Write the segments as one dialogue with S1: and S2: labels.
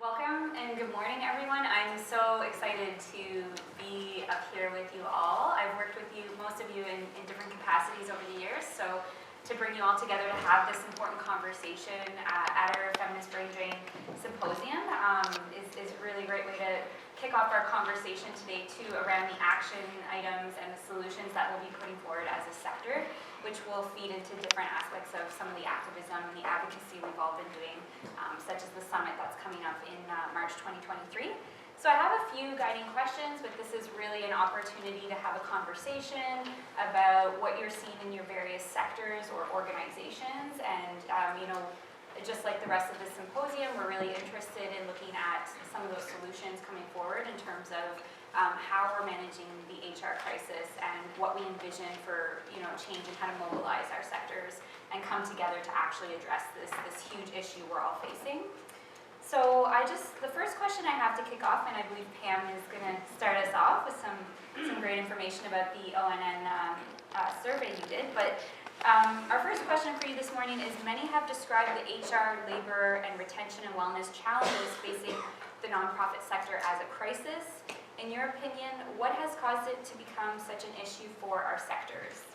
S1: Welcome and good morning, everyone. I'm so excited to be up here with you all. I've worked with you, most of you, in different capacities over the years, so to bring you all together to have this important conversation at our Feminist Brain Drain Symposium is really a great way to kick off our conversation today, too, around the action items and the solutions that we'll be putting forward as a sector, which will feed into different aspects of some of the activism and the advocacy we've all been doing, such as the summit that's coming up in March 2023. So I have a few guiding questions, but this is really an opportunity to have a conversation about what you're seeing in your various sectors or organizations. And, just like the rest of the symposium, we're really interested in looking at some of those solutions coming forward in terms of how we're managing the HR crisis and what we envision for change and how to mobilize our sectors and come together to actually address this huge issue we're all facing. So the first question I have to kick off, and I believe Pam is going to start us off with some great information about the ONN survey you did, but our first question for you this morning is, many have described the HR, labor, and retention and wellness challenges facing the nonprofit sector as a crisis. In your opinion, what has caused it to become such an issue for our sectors?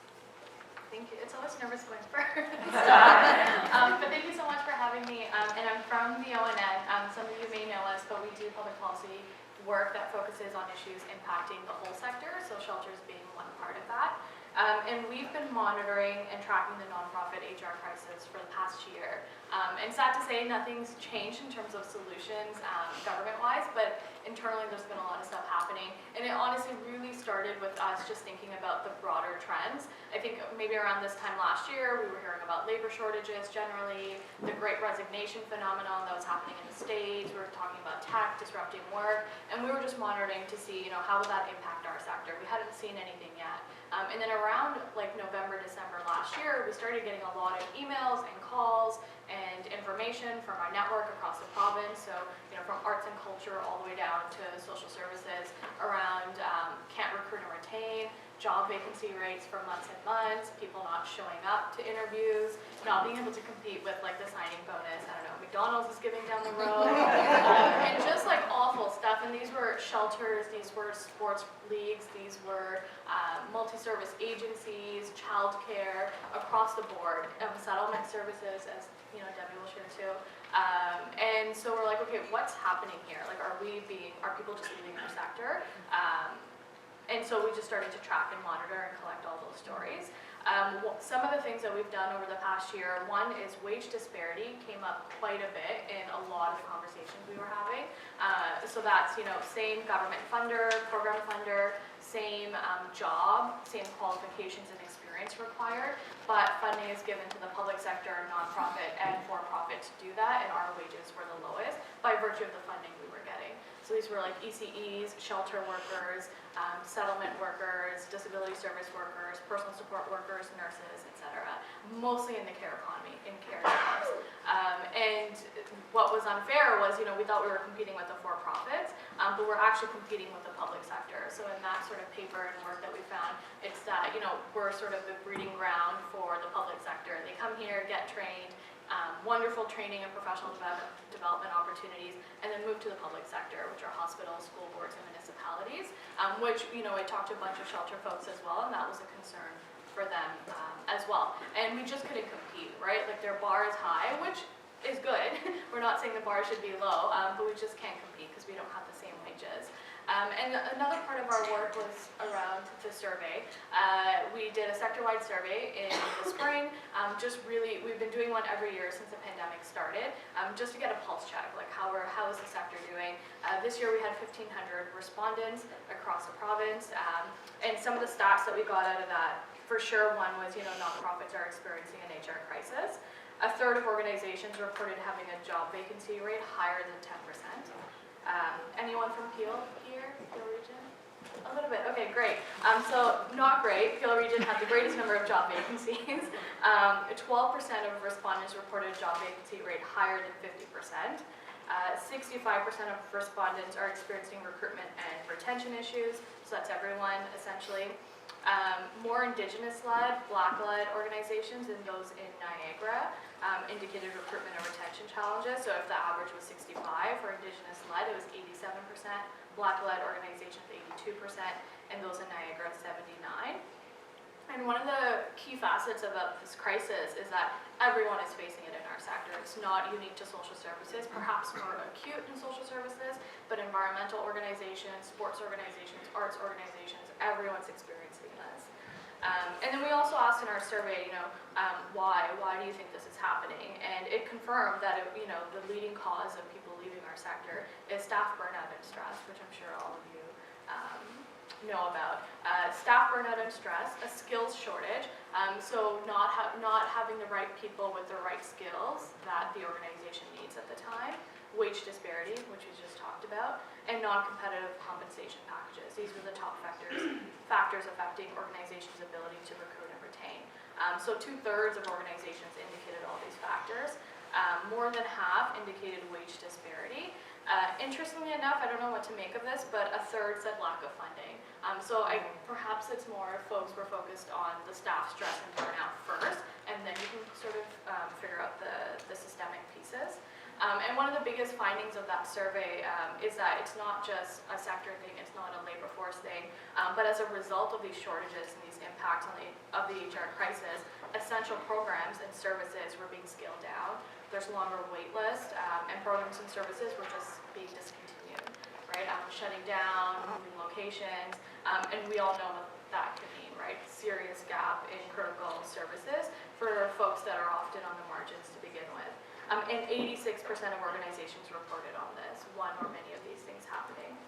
S2: Thank you. It's always nervous going first. But thank you so much for having me. And I'm from the ONN. Some of you may know us, but we do public policy work that focuses on issues impacting the whole sector, so shelters being one part of that. And we've been monitoring and tracking the nonprofit HR crisis for the past year. And sad to say, nothing's changed in terms of solutions government-wise, but internally there's been a lot of stuff happening. And it honestly really started with us just thinking about the broader trends. I think maybe around this time last year, we were hearing about labor shortages generally, the great resignation phenomenon that was happening in the States. We were talking about tech disrupting work, and we were just monitoring to see, how will that impact our sector. We hadn't seen anything yet. And then around November, December last year, we started getting a lot of emails and calls and information from our network across the province. So, from arts and culture all the way down to social services around can't recruit and retain, job vacancy rates for months and months, people not showing up to interviews, not being able to compete with the signing bonus. I don't know, McDonald's is giving down the road, and just awful stuff. And these were shelters, these were sports leagues, these were multi-service agencies, childcare across the board, settlement services, as Debbie will share too. And so we're like, okay, what's happening here? Are people just leaving our sector? And so we just started to track and monitor and collect all those stories. Some of the things that we've done over the past year, one is wage disparity came up quite a bit in a lot of the conversations we were having. So that's, same government funder, program funder, same job, same qualifications and experience required, but funding is given to the public sector, nonprofit, and for-profit to do that, and our wages were the lowest by virtue of the funding we were getting. So these were ECEs, shelter workers, settlement workers, disability service workers, personal support workers, nurses, etc. Mostly in the care economy, in care jobs. And what was unfair was, we thought we were competing with the for-profits, but we're actually competing with the public sector. So in that sort of paper and work that we found, it's that, we're sort of the breeding ground for the public sector. They come here, get trained, wonderful training and professional development opportunities, and then move to the public sector, which are hospitals, school boards, and municipalities, which, I talked to a bunch of shelter folks as well, and that was a concern for them as well. And we just couldn't compete, right? Their bar is high, which is good. We're not saying the bar should be low, but we just can't compete because we don't have the same wages. And another part of our work was around the survey. We did a sector-wide survey in the spring. We've been doing one every year since the pandemic started, just to get a pulse check, how is the sector doing? This year we had 1,500 respondents across the province, and some of the stats that we got out of that, for sure, one was, nonprofits are experiencing an HR crisis. A third of organizations reported having a job vacancy rate higher than 10%. Anyone from Peel here? Peel region? A little bit. Okay, great. So not great. Peel region had the greatest number of job vacancies. 12% of respondents reported a job vacancy rate higher than 50%. 65% of respondents are experiencing recruitment and retention issues. So that's everyone, essentially. more Indigenous-led, Black-led organizations than those in Niagara indicated recruitment and retention challenges. So if the average was 65 for Indigenous-led, it was 87%, Black-led organizations 82%, and those in Niagara 79%. And one of the key facets about this crisis is that everyone is facing it in our sector. It's not unique to social services, perhaps more acute in social services, but environmental organizations, sports organizations, arts organizations, everyone's experiencing this. And then we also asked in our survey, why do you think this is happening? And it confirmed that, the leading cause of people leaving our sector is staff burnout and stress, which I'm sure all of you know about. Staff burnout and stress, a skills shortage, so not having the right people with the right skills that the organization needs at the time, wage disparity, which we just talked about, and non-competitive compensation packages. These were the top factors affecting organizations' ability to recruit and retain. So 2/3 of organizations indicated all these factors. More than half indicated wage disparity. Interestingly enough, I don't know what to make of this, but 1/3 said lack of funding. So perhaps it's more folks were focused on the staff stress and burnout first, and then you can sort of figure out the systemic pieces. And one of the biggest findings of that survey is that it's not just a sector thing, it's not a labor force thing, but as a result of these shortages and these impacts of the HR crisis, essential programs and services were being scaled down. There's longer wait lists, and programs and services were just being discontinued, right? Shutting down, moving locations, and we all know what that could mean, right? Serious gap in critical services for folks that are often on the margins to begin with. And 86% of organizations reported on this, one or many of these things happening.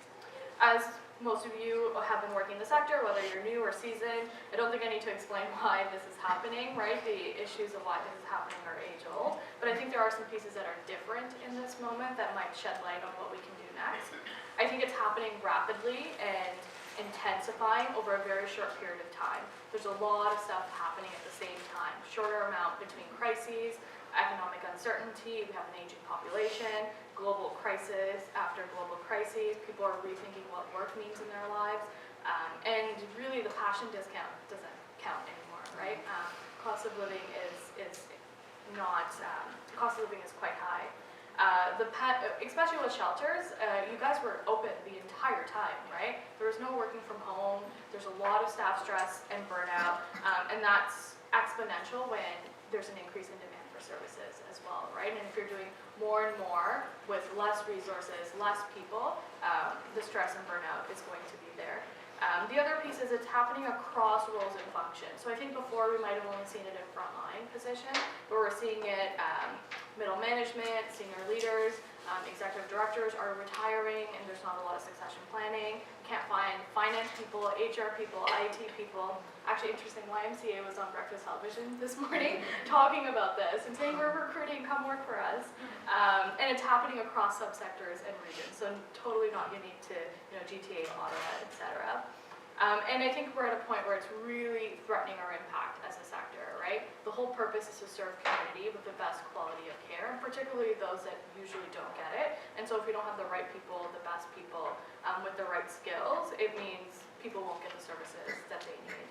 S2: As most of you have been working in the sector, whether you're new or seasoned, I don't think I need to explain why this is happening, right? The issues of why this is happening are age-old, but I think there are some pieces that are different in this moment that might shed light on what we can do next. I think it's happening rapidly and intensifying over a very short period of time. There's a lot of stuff happening at the same time. Shorter amount between crises, economic uncertainty, we have an aging population, global crisis after global crises, people are rethinking what work means in their lives, and really the passion discount doesn't count anymore, right? Cost of living is not, cost of living is quite high. Especially with shelters, you guys were open the entire time, right? There was no working from home, there's a lot of staff stress and burnout, and that's exponential when there's an increase in demand for services as well, right? And if you're doing more and more with less resources, less people, the stress and burnout is going to be there. The other piece is it's happening across roles and functions. So I think before we might have only seen it in frontline positions, but we're seeing it middle management, senior leaders, executive directors are retiring and there's not a lot of succession planning. Can't find finance people, HR people, IT people. Actually, interesting, YMCA was on breakfast television this morning talking about this and saying we're recruiting, come work for us. And it's happening across subsectors and regions, so totally not unique to GTA, Ottawa, etc. And I think we're at a point where it's really threatening our impact as a sector, right? The whole purpose is to serve community with the best quality of care, particularly those that usually don't get it. And so if we don't have the right people, the best people with the right skills, it means people won't get the services that they need.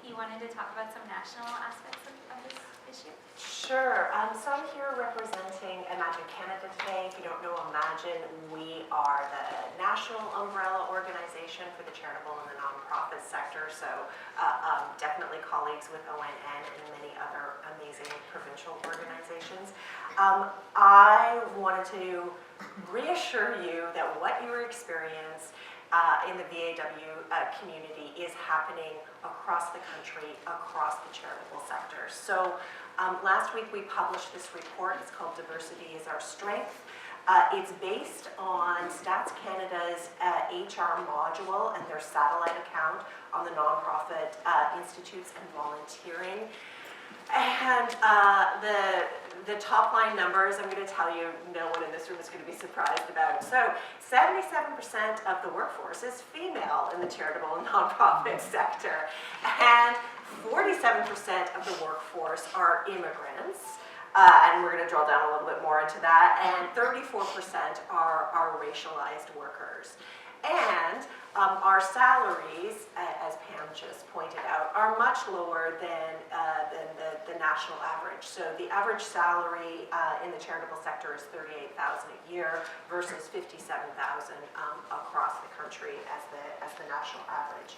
S1: You wanted to talk about some national aspects of this issue?
S3: Sure. So I'm here representing Imagine Canada today. If you don't know Imagine, we are the national umbrella organization for the charitable and the nonprofit sector. So definitely colleagues with ONN and many other amazing provincial organizations. I wanted to reassure you that what you experienced in the VAW community is happening across the country, across the charitable sector. So last week we published this report. It's called Diversity is Our Strength. It's based on Stats Canada's HR module and their satellite account on the nonprofit institutes and volunteering. And the top line numbers, I'm going to tell you, no one in this room is going to be surprised about. So 77% of the workforce is female in the charitable and nonprofit sector. And 47% of the workforce are immigrants. And we're going to drill down a little bit more into that. And 34% are racialized workers. And our salaries, as Pam just pointed out, are much lower than the national average. So the average salary in the charitable sector is $38,000 a year versus $57,000 across the country as the national average.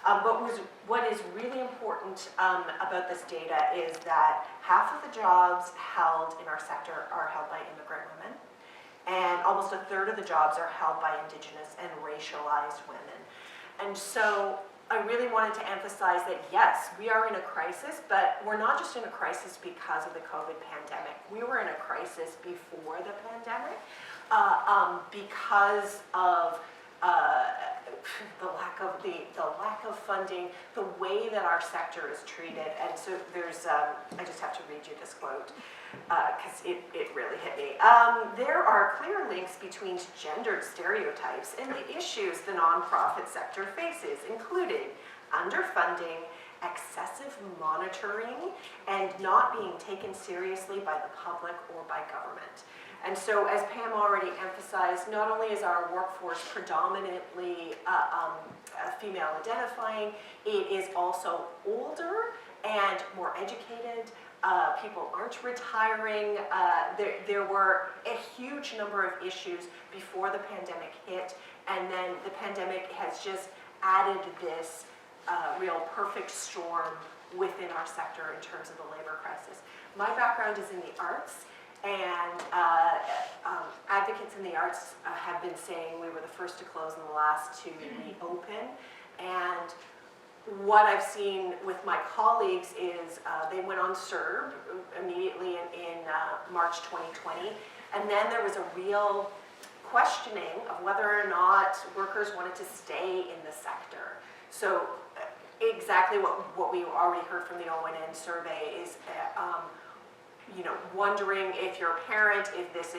S3: But what is really important about this data is that half of the jobs held in our sector are held by immigrant women, and almost a third of the jobs are held by Indigenous and racialized women. And so I really wanted to emphasize that yes, we are in a crisis, but we're not just in a crisis because of the COVID pandemic. We were in a crisis before the pandemic because of the lack of funding, the way that our sector is treated. And so there's, I just have to read you this quote because it really hit me. There are clear links between gendered stereotypes and the issues the nonprofit sector faces, including underfunding, excessive monitoring, and not being taken seriously by the public or by government. And so, as Pam already emphasized, not only is our workforce predominantly female identifying, it is also older and more educated. People aren't retiring. There were a huge number of issues before the pandemic hit, and then the pandemic has just added this real perfect storm within our sector in terms of the labor crisis. My background is in the arts, and advocates in the arts have been saying we were the first to close and the last to reopen. And what I've seen with my colleagues is they went on CERB immediately in March 2020, and then there was a real questioning of whether or not workers wanted to stay in the sector. So exactly what we already heard from the ONN survey is wondering if you're a parent, if this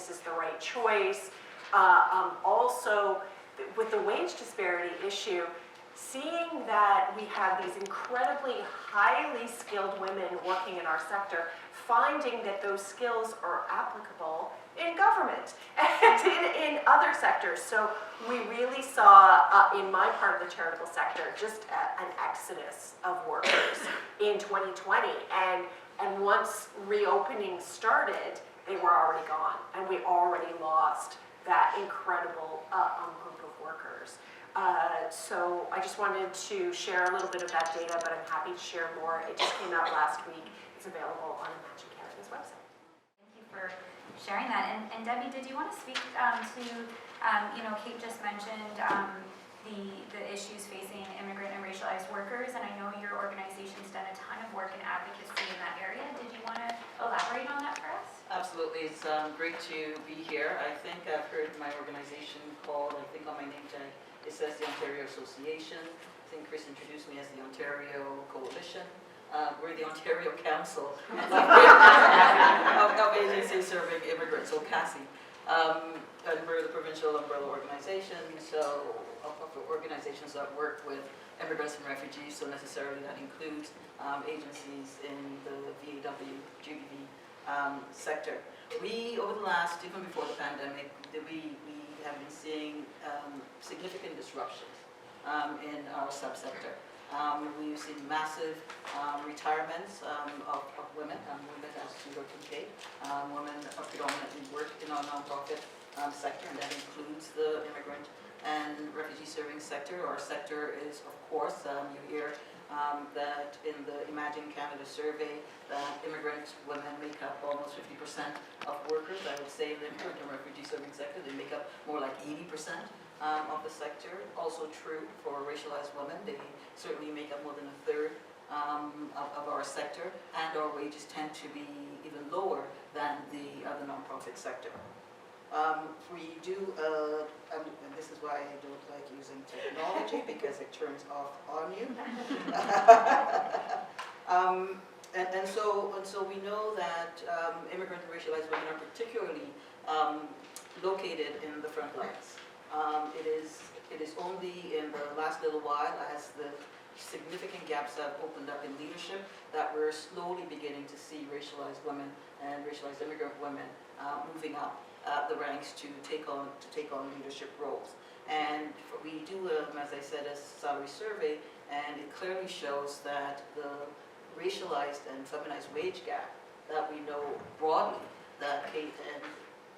S3: is the right choice. Also, with the wage disparity issue, seeing that we have these incredibly highly skilled women working in our sector, finding that those skills are applicable in government and in other sectors. So we really saw in my part of the charitable sector just an exodus of workers in 2020. And once reopening started, they were already gone, and we already lost that incredible group of workers. So I just wanted to share a little bit of that data, but I'm happy to share more. It just came out last week. It's available on Imagine Canada's website.
S1: Thank you for sharing that. And Debbie, did you want to speak to, Kate just mentioned the issues facing immigrant and racialized workers, and I know your organization's done a ton of work in advocacy in that area. Did you want to elaborate on that for us?
S4: Absolutely. It's great to be here. I think I've heard my organization called, I think on my name tag, it says the Ontario Association. I think Krys introduced me as the Ontario Coalition. We're the Ontario Council of agencies serving immigrants, so CASI. And we're the provincial umbrella organization, so of organizations that work with immigrants and refugees, so necessarily that includes agencies in the VAW, GBV sector. We, over the last, even before the pandemic, we have been seeing significant disruptions in our subsector. We've seen massive retirements of women, women as Dugal and Kate. Women predominantly work in our nonprofit sector, and that includes the immigrant and refugee serving sector. Our sector is, of course, you hear that in the Imagine Canada survey that immigrant women make up almost 50% of workers. I would say in the immigrant and refugee serving sector, they make up more like 80% of the sector. Also true for racialized women. They certainly make up more than a third of our sector, and our wages tend to be even lower than the other nonprofit sector. We do, and this is why I don't like using technology because it turns off on you. And so we know that immigrant and racialized women are particularly located in the front lines. It is only in the last little while, as the significant gaps have opened up in leadership, that we're slowly beginning to see racialized women and racialized immigrant women moving up the ranks to take on leadership roles. And we do, as I said, a salary survey, and it clearly shows that the racialized and feminized wage gap that we know broadly that Kate and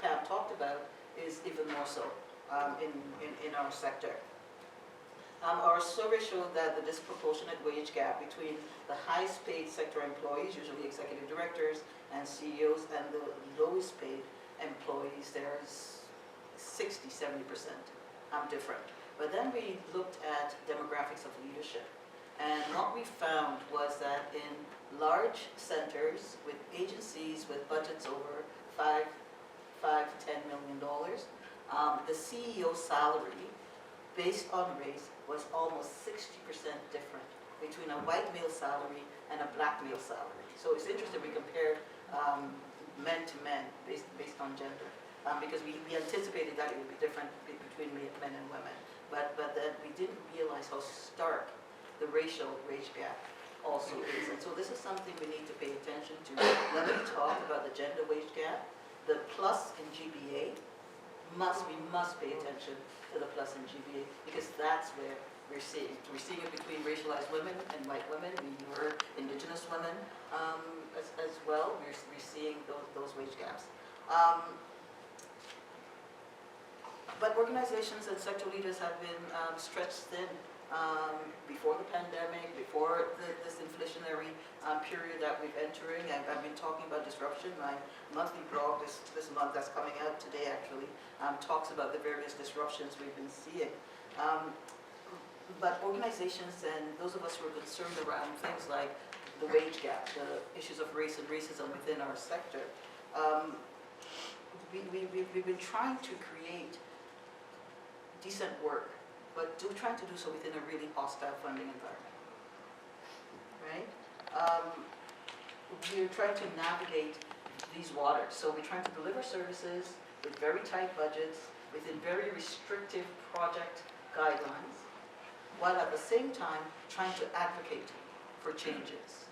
S4: Pam talked about is even more so in our sector. Our survey showed that the disproportionate wage gap between the highest paid sector employees, usually executive directors and CEOs, and the lowest paid employees, there's 60-70% different. But then we looked at demographics of leadership. And what we found was that in large centers with agencies with budgets over $5 to $10 million, the CEO salary based on race was almost 60% different between a white male salary and a black male salary. So it's interesting, we compared men to men based on gender, because we anticipated that it would be different between men and women, but then we didn't realize how stark the racial wage gap also is. And so this is something we need to pay attention to. When we talk about the gender wage gap, the plus in GBA, we must pay attention to the plus in GBA, because that's where we're seeing it between racialized women and white women. We heard indigenous women as well. We're seeing those wage gaps. But organizations and sector leaders have been stretched thin before the pandemic, before this inflationary period that we're entering. I've been talking about disruption. My monthly blog this month, that's coming out today actually, talks about the various disruptions we've been seeing. But organizations and those of us who are concerned around things like the wage gap, the issues of race and racism within our sector, we've been trying to create decent work, but trying to do so within a really hostile funding environment, right? We're trying to navigate these waters. So we're trying to deliver services with very tight budgets, within very restrictive project guidelines, while at the same time trying to advocate for changes.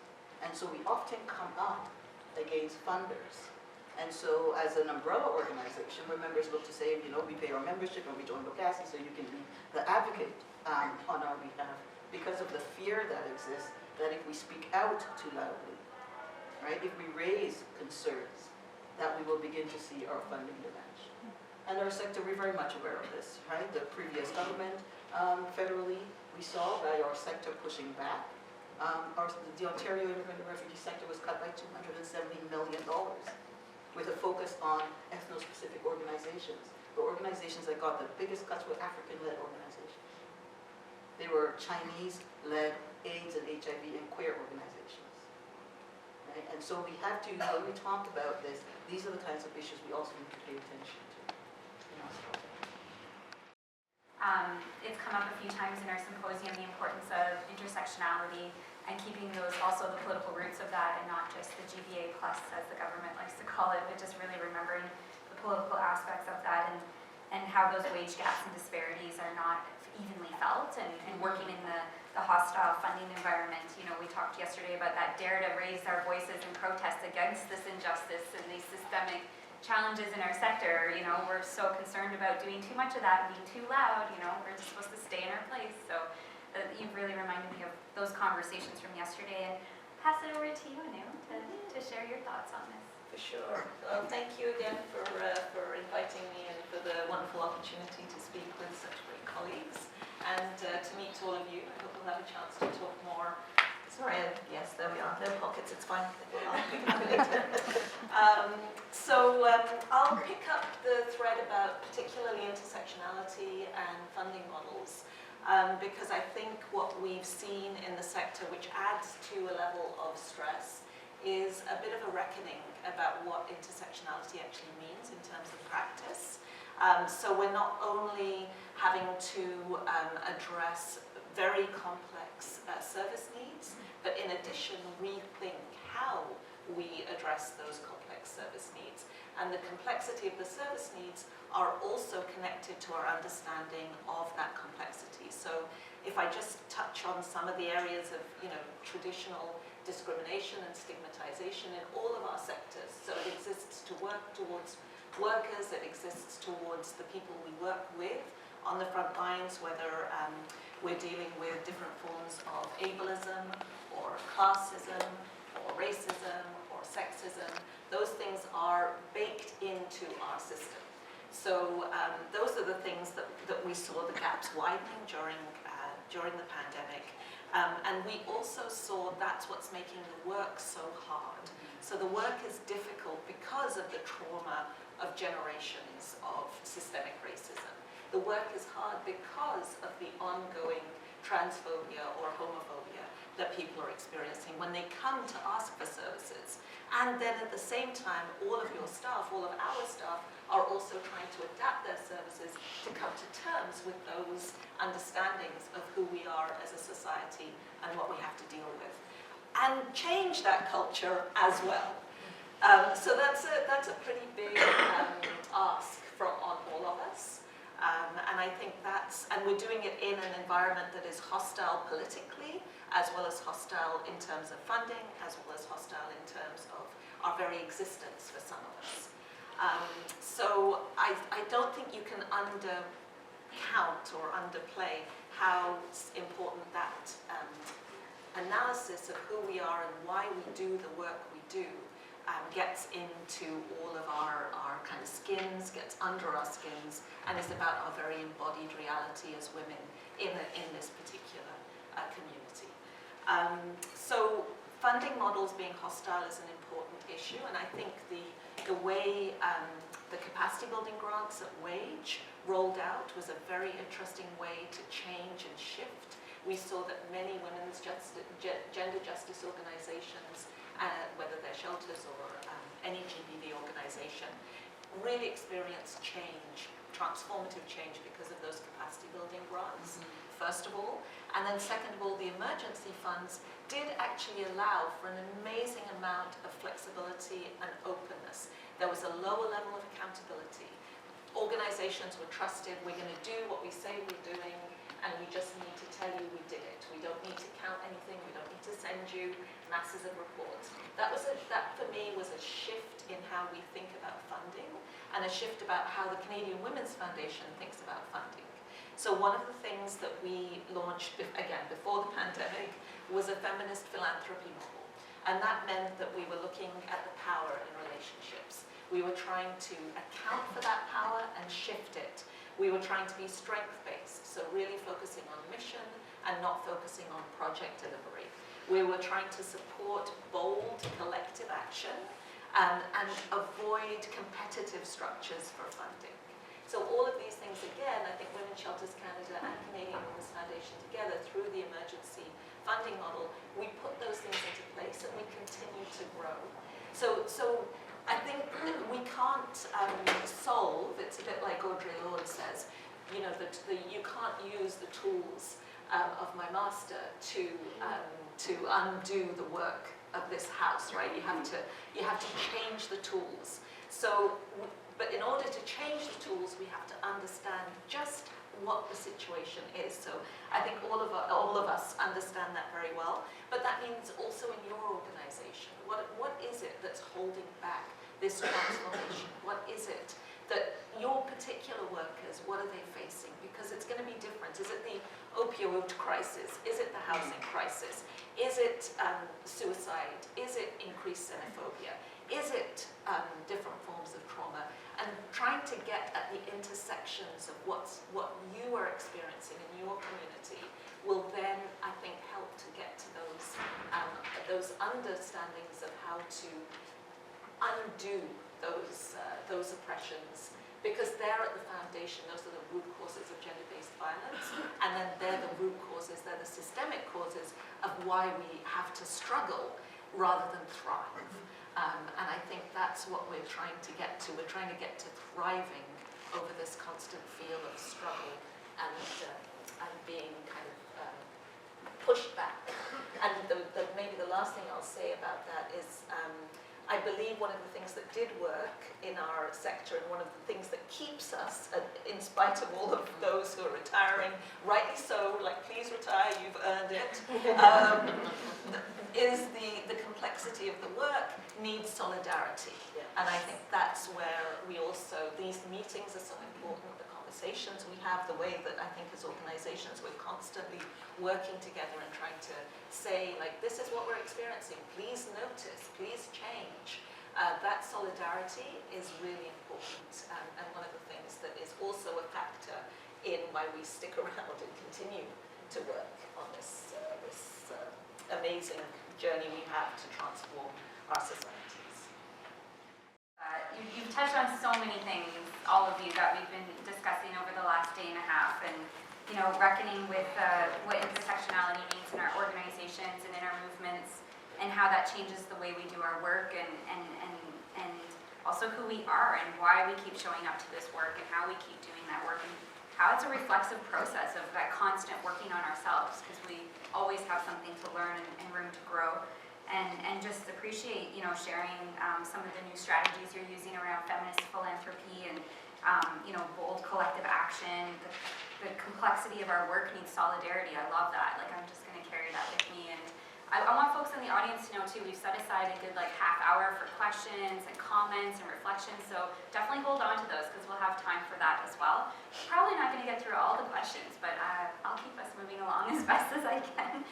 S4: And so we often come up against funders. And so as an umbrella organization, where members look to say, we pay our membership and we join Advocacy so you can be the advocate on our behalf, because of the fear that exists that if we speak out too loudly, right, if we raise concerns, that we will begin to see our funding diminish. And our sector, we're very much aware of this, right? The previous government, federally, we saw by our sector pushing back. The Ontario Immigrant and Refugee sector was cut by $270 million, with a focus on ethno-specific organizations. The organizations that got the biggest cuts were African-led organizations. They were Chinese-led AIDS and HIV and queer organizations. Right? And so we have to, when we talk about this, these are the kinds of issues we also need to pay attention to in our sector.
S1: It's come up a few times in our symposium, the importance of intersectionality and keeping those, also the political roots of that, and not just the GBA plus, as the government likes to call it, but just really remembering the political aspects of that, and how those wage gaps and disparities are not evenly felt, and working in the hostile funding environment. We talked yesterday about that dare to raise our voices and protest against this injustice and these systemic challenges in our sector. We're so concerned about doing too much of that and being too loud. We're just supposed to stay in our place. So you've really reminded me of those conversations from yesterday, and pass it over to you, Anu, to share your thoughts on this.
S5: For sure. Well, thank you again for inviting me and for the wonderful opportunity to speak with such great colleagues and to meet all of you. I hope we'll have a chance to talk more. Sorry, yes, there we are. No pockets, it's fine. I'll pick it up later. I'll pick up the thread about particularly intersectionality and funding models. Because I think what we've seen in the sector, which adds to a level of stress, is a bit of a reckoning about what intersectionality actually means in terms of practice. So we're not only having to address very complex service needs, but in addition rethink how we address those complex service needs. And the complexity of the service needs are also connected to our understanding of that complexity. So if I just touch on some of the areas of traditional discrimination and stigmatization in all of our sectors. So it exists to work towards workers, it exists towards the people we work with on the front lines, whether we're dealing with different forms of ableism or classism or racism or sexism. Those things are baked into our system. So those are the things that we saw the gaps widening during the pandemic. And we also saw that's what's making the work so hard. So the work is difficult because of the trauma of generations of systemic racism. The work is hard because of the ongoing transphobia or homophobia that people are experiencing when they come to ask for services. And then at the same time, all of your staff, all of our staff, are also trying to adapt their services to come to terms with those understandings of who we are as a society and what we have to deal with. And change that culture as well. So that's a pretty big ask on all of us. And I think and we're doing it in an environment that is hostile politically, as well as hostile in terms of funding, as well as hostile in terms of our very existence for some of us. So I don't think you can undercount or underplay how important that analysis of who we are and why we do the work we do gets into all of our kind of skins, gets under our skins, and is about our very embodied reality as women in this particular community. So funding models being hostile is an important issue, and I think the way the capacity building grants at Wage rolled out was a very interesting way to change and shift. We saw that many women's gender justice organizations, whether they're shelters or any GBV organization, really experienced change, transformative change because of those capacity building grants, first of all. And then second of all, the emergency funds did actually allow for an amazing amount of flexibility and openness. There was a lower level of accountability. Organizations were trusted, we're going to do what we say we're doing, and we just need to tell you we did it. We don't need to count anything, we don't need to send you masses of reports. That for me was a shift in how we think about funding, and a shift about how the Canadian Women's Foundation thinks about funding. So one of the things that we launched, again, before the pandemic, was a feminist philanthropy model. And that meant that we were looking at the power in relationships. We were trying to account for that power and shift it. We were trying to be strength-based, so really focusing on mission and not focusing on project delivery. We were trying to support bold collective action and avoid competitive structures for funding. So all of these things, again, I think Women's Shelters Canada and Canadian Women's Foundation together through the emergency funding model, we put those things into place and we continue to grow. So I think we can't solve, it's a bit like Audre Lorde says, you know, you can't use the tools of my master to undo the work of this house, right? You have to change the tools. But in order to change the tools, we have to understand just what the situation is. So I think all of us understand that very well. But that means also in your organization, what is it that's holding back this transformation? What is it that your particular workers, what are they facing? Because it's going to be different. Is it the opioid crisis? Is it the housing crisis? Is it suicide? Is it increased xenophobia? Is it different forms of trauma? And trying to get at the intersections of what you are experiencing in your community will then, I think, help to get to those understandings of how to undo those oppressions, because they're at the foundation. Those are the root causes of gender-based violence, and then they're the root causes, they're the systemic causes of why we have to struggle rather than thrive. And I think that's what we're trying to get to. We're trying to get to thriving over this constant feel of struggle and being kind of pushed back. And maybe the last thing I'll say about that is I believe one of the things that did work in our sector, and one of the things that keeps us, in spite of all of those who are retiring, rightly so, like please retire, you've earned it, is the complexity of the work needs solidarity. Yeah. And I think that's where we also, these meetings are so important, the conversations conversations we have, the way that I think as organizations we're constantly working together and trying to say, like, this is what we're experiencing, please notice, please change. That solidarity is really important, and one of the things that is also a factor in why we stick around and continue to work on this amazing journey we have to transform our societies.
S1: You've touched on so many things, all of you, that we've been discussing over the last day and a half, and reckoning with what intersectionality means in our organizations and in our movements, and how that changes the way we do our work, and also who we are and why we keep showing up to this work and how we keep doing that work, and how it's a reflexive process of that constant working on ourselves, because we always have something to learn and room to grow. And just appreciate, sharing some of the new strategies you're using around feminist philanthropy and, bold collective action. The complexity of our work needs solidarity. I love that. Like, I'm just going to carry that with me. And I want folks in the audience to know, too, we've set aside a good, half hour for questions and comments and reflections. So definitely hold on to those, because we'll have time for that as well. Probably not going to get through all the questions, but I'll keep us moving along as best as I can.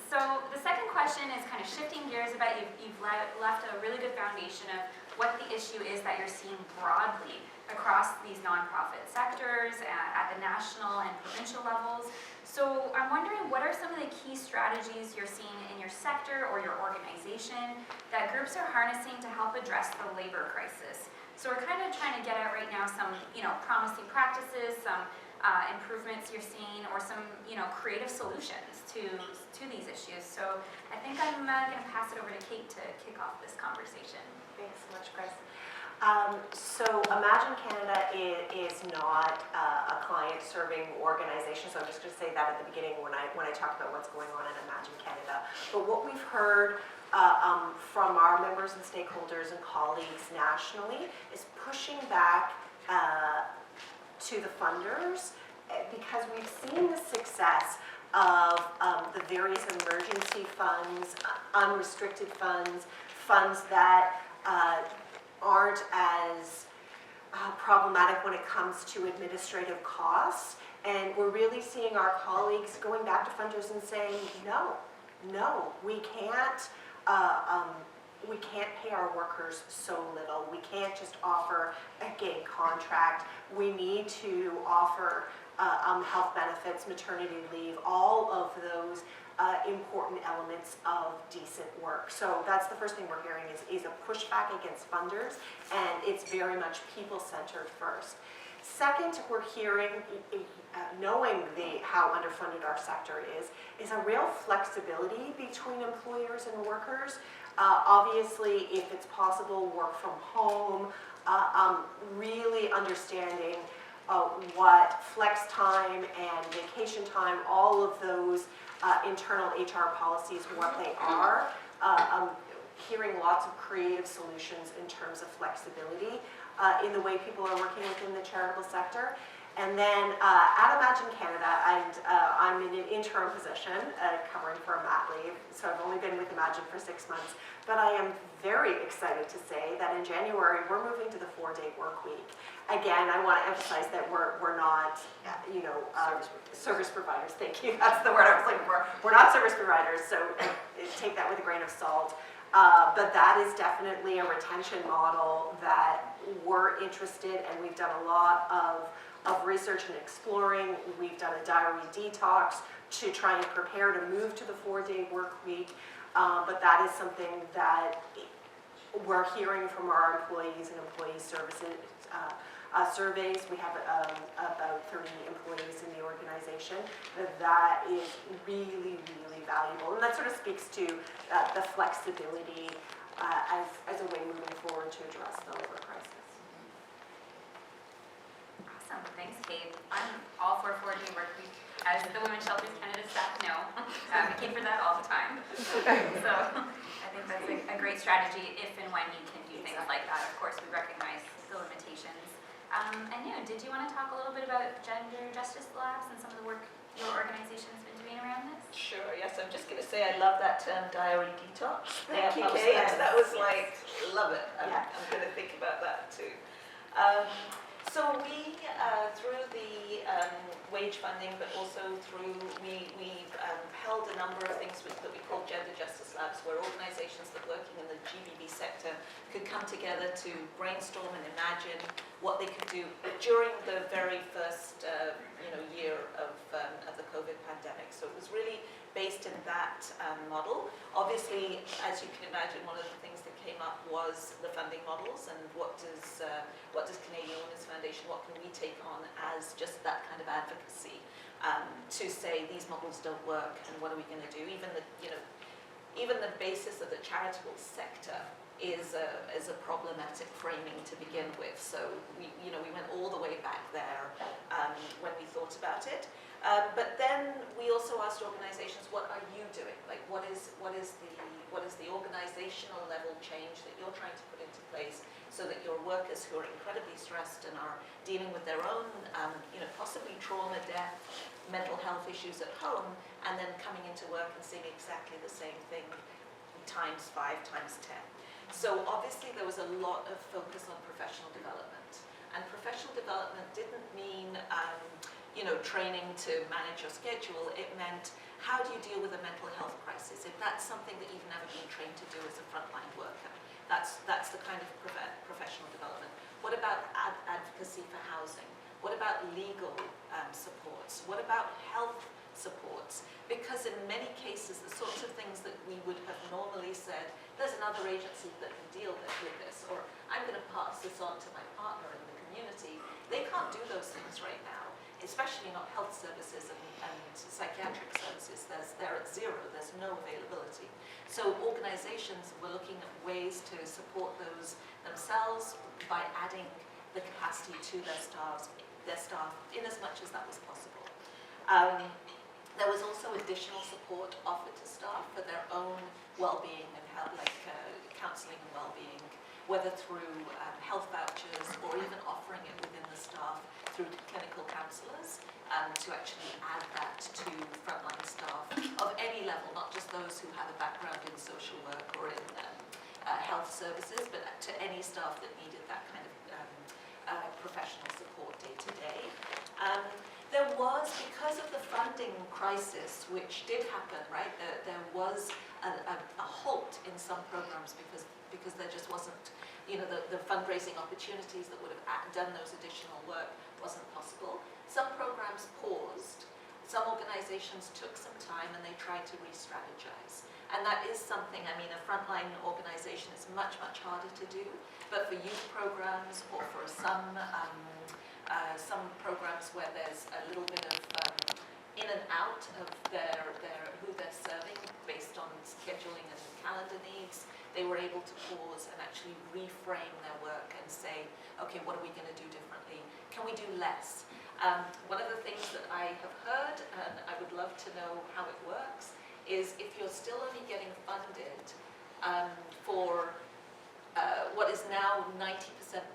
S1: So the second question is kind of shifting gears a bit. You've left a really good foundation of what the issue is that you're seeing broadly across these nonprofit sectors at the national and provincial levels. So I'm wondering, what are some of the key strategies you're seeing in your sector or your organization that groups are harnessing to help address the labor crisis? So we're kind of trying to get at right now some, promising practices, some improvements you're seeing, or some, creative solutions to these issues. So I think I'm going to pass it over to Kate to kick off this conversation.
S3: Thanks so much, Krys. So Imagine Canada is not a client-serving organization, so I'm just going to say that at the beginning when I talk about what's going on in Imagine Canada. But what we've heard from our members and stakeholders and colleagues nationally is pushing back to the funders, because we've seen the success of the various emergency funds, unrestricted funds, funds that aren't as problematic when it comes to administrative costs. And we're really seeing our colleagues going back to funders and saying, no, we can't pay our workers so little. We can't just offer a gig contract. We need to offer health benefits, maternity leave, all of those important elements of decent work. So that's the first thing we're hearing is a pushback against funders, and it's very much people-centered first. Second, we're hearing, knowing how underfunded our sector is a real flexibility between employers and workers. Obviously, if it's possible, work from home, really understanding what flex time and vacation time, all of those internal HR policies, what they are. Hearing lots of creative solutions in terms of flexibility in the way people are working within the charitable sector. And then at Imagine Canada, and I'm in an interim position covering for a mat leave, so I've only been with Imagine for 6 months, but I am very excited to say that in January, we're moving to the 4-day work week. Again, I want to emphasize that we're not, service providers. Thank you. That's the word I was looking for. We're not service providers, so take that with a grain of salt. But that is definitely a retention model that we're interested, and we've done a lot of research and exploring. We've done a diary detox to try and prepare to move to the 4-day work week. But that is something that we're hearing from our employees and employee services surveys. We have about 30 employees in the organization. That is really, really valuable. And that sort of speaks to the flexibility as a way moving forward to address the labor crisis.
S1: Awesome. Thanks, Kate. I'm all for 4-day work week. As the Women's Shelters Canada staff know, advocate for that all the time. So I think that's a great strategy if and when you can do things like that. Of course, we recognize the limitations. And yeah, did you want to talk a little bit about Gender Justice Labs and some of the work your organization's been doing around this?
S5: Sure, yes, I'm just going to say I love that term, diary detox.
S3: Thank you,
S5: Kate.
S3: Kate.
S5: That was like, love it. I'm going to think about that too. So we, through the wage funding, but also through, we've held a number of things that we call gender justice labs, where organizations that are working in the GBV sector could come together to brainstorm and imagine what they could do during the very first year of the COVID pandemic. So it was really based in that model. Obviously, as you can imagine, one of the things that came up was the funding models and what does Canadian Women's Foundation, what can we take on as just that kind of advocacy to say these models don't work and what are we going to do? Even the basis of the charitable sector is a problematic framing to begin with. So we went all the way back there when we thought about it. But then we also asked organizations, what are you doing? Like, what is the organizational level change that you're trying to put into place so that your workers who are incredibly stressed and are dealing with their own, possibly trauma, death, mental health issues at home, and then coming into work and seeing exactly the same thing times 5, times 10. So obviously there was a lot of focus on professional development. And professional development didn't mean training to manage your schedule. It meant, how do you deal with a mental health crisis? If that's something that you've never been trained to do as a frontline worker, that's the kind of professional development. What about advocacy for housing? What about legal supports? What about health supports? Because in many cases, the sorts of things that we would have normally said, there's another agency that can deal with this, or I'm going to pass this on to my partner in the community. They can't do those things right now, especially not health services and psychiatric services. They're at zero, there's no availability. So organizations were looking at ways to support those themselves by adding the capacity to their staff in as much as that was possible. There was also additional support offered to staff for their own well-being and health, like counselling and well-being, whether through health vouchers or even offering it within the staff through clinical counsellors to actually add that to frontline staff of any level, not just those who have a background in social work or in health services, but to any staff that needed that kind of professional support day to day. There was, because of the funding crisis, which did happen, right, there was a halt in some programs because there just wasn't, the fundraising opportunities that would have done those additional work wasn't possible. Some programs paused. Some organizations took some time and they tried to re-strategize. And that is something, a frontline organization is much, much harder to do, but for youth programs or for some programs where there's a little bit of in and out of who they're serving based on scheduling and calendar needs, they were able to pause and actually reframe their work and say, okay, what are we going to do differently? Can we do less? One of the things that I have heard, and I would love to know how it works, is if you're still only getting funded for what is now 90%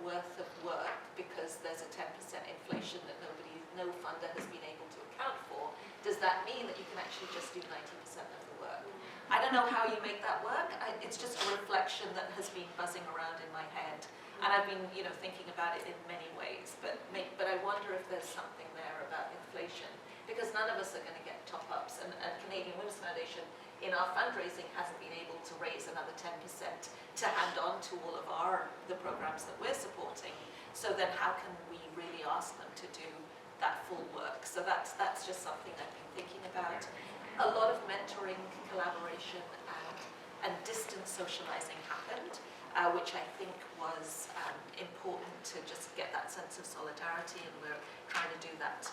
S5: worth of work because there's a 10% inflation that no funder has been able to account for, does that mean that you can actually just do 90% of the work? I don't know how you make that work. It's just a reflection that has been buzzing around in my head. And I've been, thinking about it in many ways. But I wonder if there's something there about inflation. Because none of us are going to get top-ups. And Canadian Women's Foundation, in our fundraising, hasn't been able to raise another 10% to hand on to all of the programs that we're supporting. So then how can we really ask them to do that full work? So that's just something I've been thinking about. A lot of mentoring, collaboration, and distance socializing happened, which I think was important to just get that sense of solidarity, and we're trying to do that.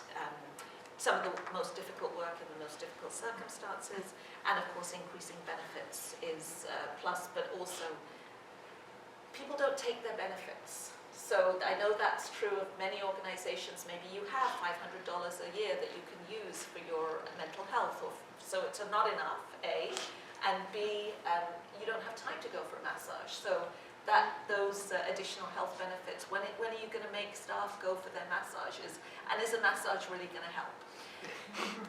S5: Some of the most difficult work in the most difficult circumstances, and of course increasing benefits is plus, but also people don't take their benefits. So I know that's true of many organizations. Maybe you have $500 a year that you can use for your mental health, so it's not enough, A, and B, you don't have time to go for a massage. So those additional health benefits, when are you going to make staff go for their massages? And is a massage really going to help?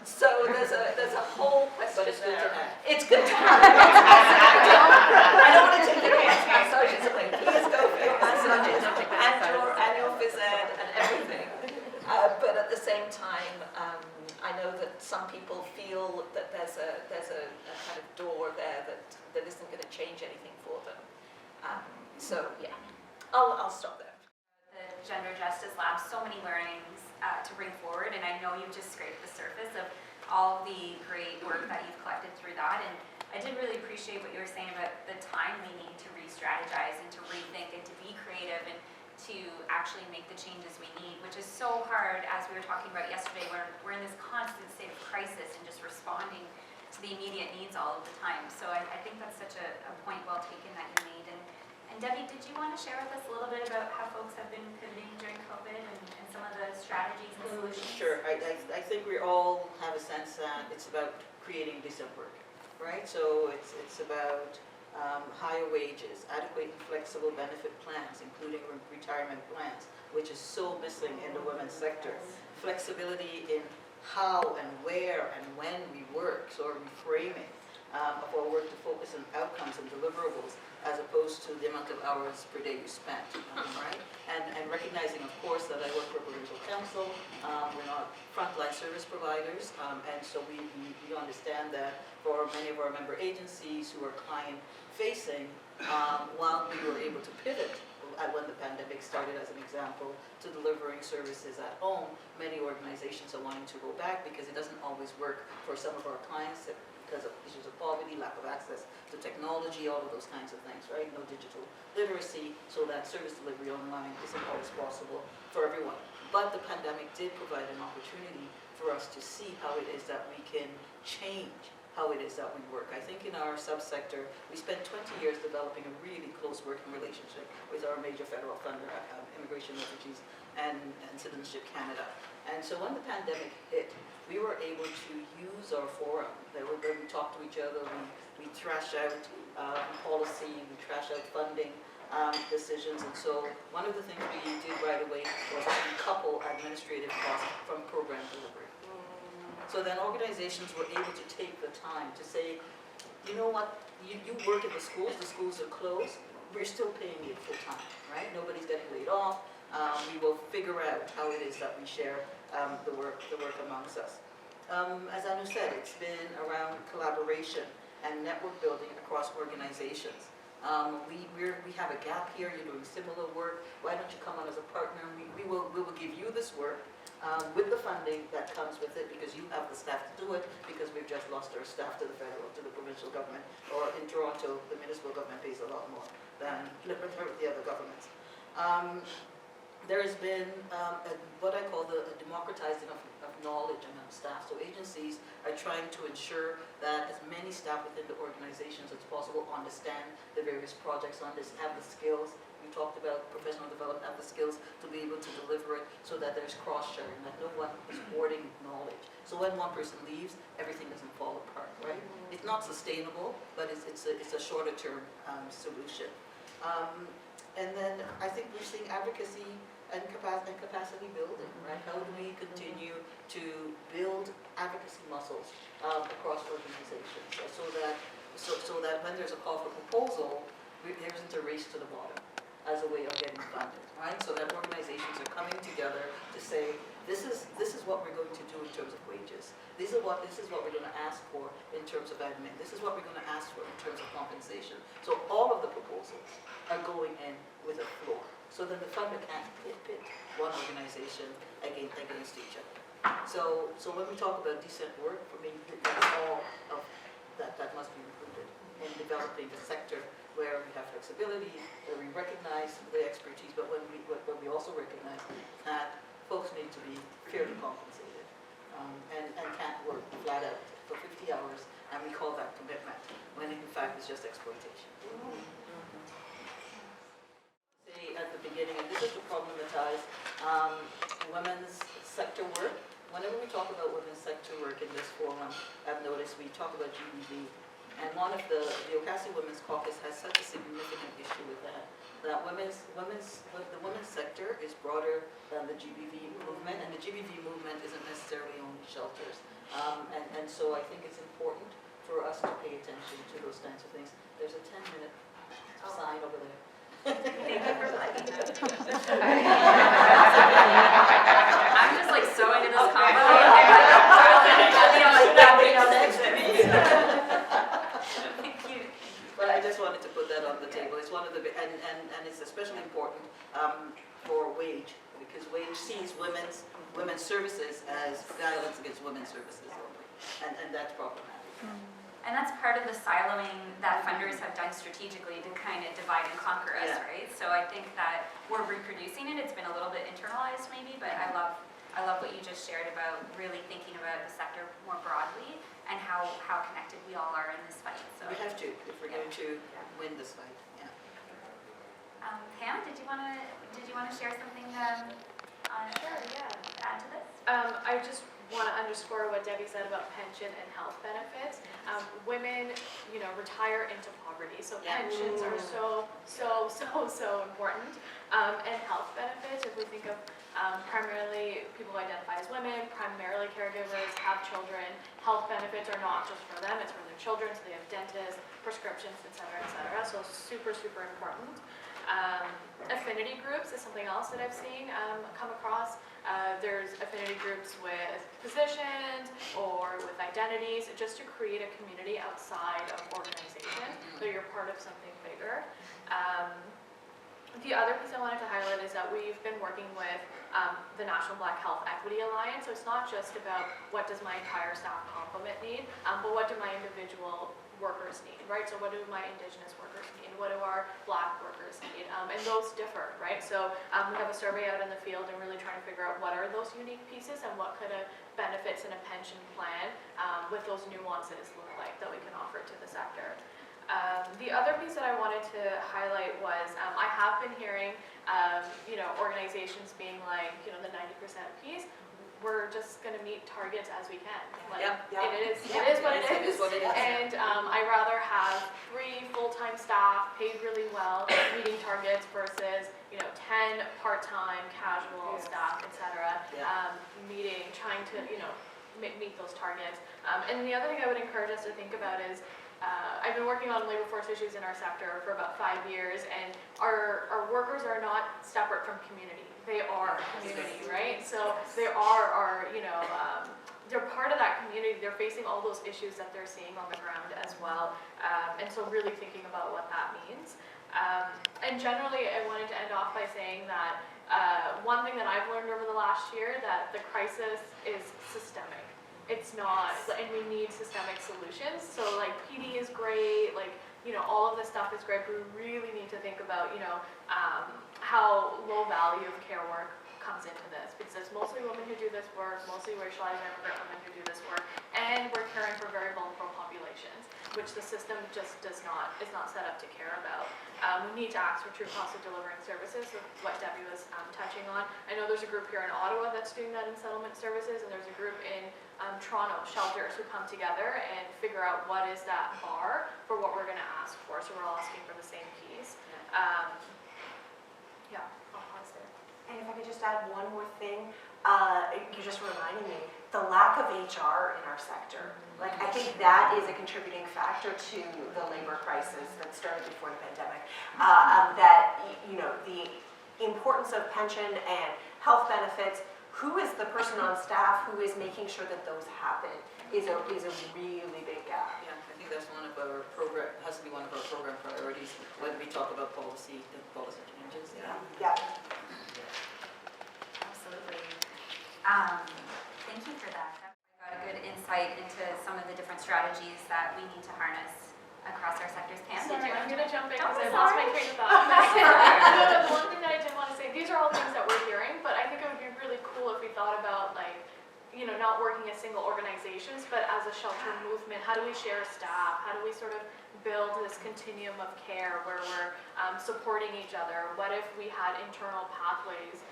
S5: So there's a whole question there. It's good to have. I don't want to take your massages away. Please go for your massages and your phys ed and there's a kind of door there that isn't going to change anything for them. So yeah, I'll stop there.
S1: The Gender Justice Lab, so many learnings to bring forward, and I know you've just scraped the surface of all the great work that you've collected through that. And I did really appreciate what you were saying about the time we need to re-strategize and to rethink and to be creative and to actually make the changes we need, which is so hard, as we were talking about yesterday, where we're in this constant state of crisis and just responding to the immediate needs all of the time. So I think that's such a point well taken that you made. And Debbie, did you want to share with us a little bit about how folks have been pivoting during COVID and some of the strategies and solutions?
S4: Sure. I think we all have a sense that it's about creating decent work, right? So it's about higher wages, adequate and flexible benefit plans, including retirement plans, which is so missing in the women's sector. Flexibility in how and where and when we work, so reframing of our work to focus on outcomes and deliverables as opposed to the amount of hours per day you spent, right? And recognizing, of course, that I work for a provincial council, we're not frontline service providers, and so we understand that for many of our member agencies who are client-facing, while we were able to pivot when the pandemic started, as an example, to delivering services at home, many organizations are wanting to go back because it doesn't always work for some of our clients because of issues of poverty, lack of access to technology, all of those kinds of things, right? No digital literacy, so that service delivery online isn't always possible for everyone. But the pandemic did provide an opportunity for us to see how it is that we can change how it is that we work. I think in our subsector, we spent 20 years developing a really close working relationship with our major federal funder, Immigration, Refugees, and Citizenship Canada. And so when the pandemic hit, we were able to use our forum. Where we talked to each other, we thrash out policy, we thrash out funding decisions. And so one of the things we did right away was to decouple administrative costs from program delivery. So then organizations were able to take the time to say, you know what, you work in the schools are closed, we're still paying you full time, right? Nobody's getting laid off. We will figure out how it is that we share the work amongst us. As Anu said, it's been around collaboration and network building across organizations. We have a gap here, you're doing similar work, why don't you come on as a partner? We will give you this work with the funding that comes with it, because you have the staff to do it, because we've just lost our staff to the federal, to the provincial government, or in Toronto, the municipal government pays a lot more than the other governments. There has been what I call the democratizing of knowledge among staff. So agencies are trying to ensure that as many staff within the organizations as possible understand the various projects, have the skills. We talked about professional development, have the skills to be able to deliver it, so that there's cross-sharing, that no one is hoarding knowledge. So when one person leaves, everything doesn't fall apart, right? It's not sustainable, but it's a shorter-term solution. And then I think we're seeing advocacy and capacity building, right? How do we continue to build advocacy muscles across organizations, so that when there's a call for proposal, there isn't a race to the bottom as a way of getting funded, right? So that organizations are coming together to say, this is what we're going to do in terms of wages. This is what we're going to ask for in terms of admin. This is what we're going to ask for in terms of compensation. So all of the proposals are going in with a floor. So then the funder can't pit one organization against each other. So when we talk about decent work, for me, that's all of that must be included in developing a sector where we have flexibility, where we recognize the expertise, but when we also recognize that folks need to be fairly compensated and can't work flat out for 50 hours, and we call that commitment, when in fact it's just exploitation. Say at the beginning, and this is to problematize women's sector work. Whenever we talk about women's sector work in this forum, I've noticed we talk about GBV. And one of the Advocacy Women's Caucus has such a significant issue with that the women's sector is broader than the GBV movement, and the GBV movement isn't necessarily only shelters. And so I think it's important for us to pay attention to those kinds of things. There's a 10-minute sign over there.
S1: Thank you for letting me I'm just like so into this convo. I'm like,
S4: important for wage, because wage sees women's services as violence against women's services only, and that's problematic.
S1: And that's part of the siloing that funders have done strategically to kind of divide and conquer us,
S4: Yeah.
S1: right? So I think that we're reproducing it. It's been a little bit internalized maybe, but I love what you just shared about really thinking about the sector more broadly and how connected we all are in this fight. So
S4: We have to, if we're going to win this fight. Yeah.
S1: Pam, did you want to share something
S2: Sure, yeah.
S1: add to this?
S2: I just want to underscore what Debbie said about pension and health benefits. Women, retire into poverty, so
S4: Yeah.
S2: pensions are so important. And health benefits, if we think of primarily people who identify as women, primarily caregivers, have children, health benefits are not just for them, it's for their children, so they have dentists, prescriptions, etc. So super, super important. Affinity groups is something else that I've seen come across. There's affinity groups with positions or with identities, just to create a community outside of organization, so you're part of something bigger. The other piece I wanted to highlight is that we've been working with the National Black Health Equity Alliance, so it's not just about what does my entire staff complement need, but what do my individual workers need, right? So what do my Indigenous workers need? What do our Black workers need? And those differ, right? So we have a survey out in the field and really trying to figure out what are those unique pieces and what could a benefits in a pension plan with those nuances look like that we can offer to the sector. The other piece that I wanted to highlight was I have been hearing, organizations being like, the 90% piece. We're just going to meet targets as we can. Like, It is what it is. And I'd rather have 3 full-time staff paid really well, meeting targets versus 10 part-time casual staff, etc. Trying to meet those targets. And the other thing I would encourage us to think about is I've been working on labor force issues in our sector for about 5 years, and our workers are not separate from community. They are community, right? So they are they're part of that community. They're facing all those issues that they're seeing on the ground as well. And so really thinking about what that means. And generally, I wanted to end off by saying that one thing that I've learned over the last year, that the crisis is systemic. It's not, and we need systemic solutions. So like PD is great, all of this stuff is great, but we really need to think about, how low value of care work comes into this, because it's mostly women who do this work, mostly racialized immigrant women who do this work, and we're caring for very vulnerable populations, which the system just is not set up to care about. We need to ask for true cost of delivering services, so what Debbie was touching on. I know there's a group here in Ottawa that's doing that in settlement services, and there's a group in Toronto, shelters, who come together and figure out what is that bar for what we're going to ask for, so we're all asking for the same piece. I'll pause there.
S3: And if I could just add one more thing, you just reminded me, the lack of HR in our sector. Like, I think that is a contributing factor to the labor crisis that started before the pandemic. The importance of pension and health benefits, who is the person on staff who is making sure that those happen is a really big gap.
S4: Yeah, I think that's one of our has to be one of our program priorities when we talk about policy changes.
S3: Yeah.
S1: Absolutely. Thank you for that. I got a good insight into some of the different strategies that we need to harness across our sectors. Pam,
S2: Sorry, I'm going to jump in because
S1: Don't be
S2: I lost my
S1: sorry.
S2: train of thought. The one thing that I did want to say, these are all things that we're hearing, but I think it would be really cool if we thought about, not working as single organizations, but as a shelter movement. How do we share staff? How do we sort of build this continuum of care where we're supporting each other? What if we had internal pathways